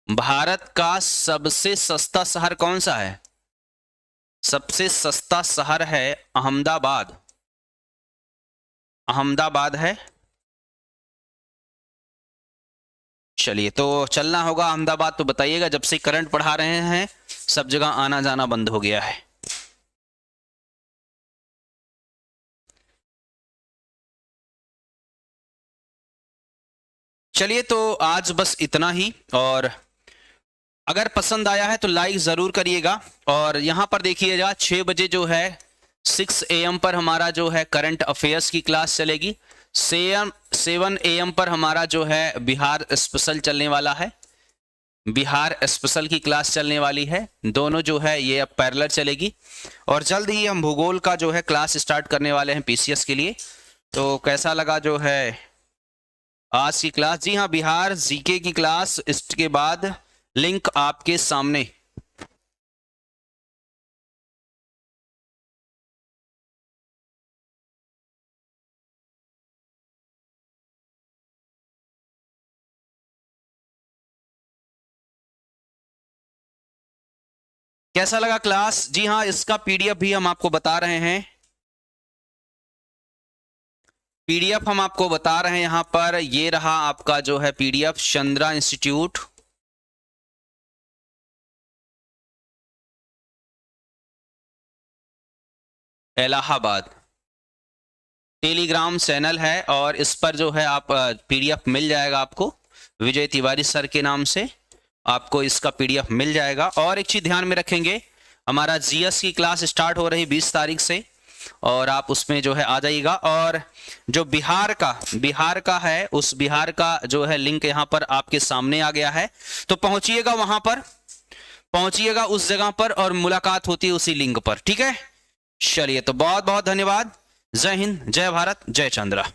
भारत का सबसे सस्ता शहर कौन सा है? सबसे सस्ता शहर है अहमदाबाद। अहमदाबाद है। चलिए, तो चलना होगा अहमदाबाद। तो बताइएगा, जब से करंट पढ़ा रहे हैं सब जगह आना जाना बंद हो गया है। चलिए, तो आज बस इतना ही। और अगर पसंद आया है तो लाइक जरूर करिएगा। और यहां पर देखिएगा 6 बजे जो है 6 AM पर हमारा जो है करंट अफेयर्स की क्लास चलेगी। 7 AM पर हमारा जो है बिहार स्पेशल चलने वाला है। बिहार स्पेशल की क्लास चलने वाली है। दोनों जो है ये अब पैरेलल चलेगी। और जल्द ही हम भूगोल का जो है क्लास स्टार्ट करने वाले हैं PCS के लिए। तो कैसा लगा जो है आज की क्लास? जी हाँ, बिहार GK की क्लास, इसके बाद लिंक आपके सामने। कैसा लगा क्लास? जी हाँ, इसका PDF भी हम आपको बता रहे हैं। PDF हम आपको बता रहे हैं यहां पर। ये रहा आपका जो है PDF, Chandra institute, Allahabad, Telegram channel है। और इस पर जो है आप PDF मिल जाएगा आपको, विजय तिवारी सर के नाम से आपको इसका PDF मिल जाएगा। और एक चीज ध्यान में रखेंगे, हमारा GS की क्लास स्टार्ट हो रही 20 तारीख से, और आप उसमें जो है आ जाइएगा। और जो बिहार का है, उस बिहार का जो है लिंक यहाँ पर आपके सामने आ गया है। तो पहुंचिएगा, वहां पर पहुंचिएगा उस जगह पर, और मुलाकात होती है उसी लिंक पर, ठीक है। चलिए, तो बहुत बहुत धन्यवाद। जय हिंद, जय भारत, जय चंद्रा।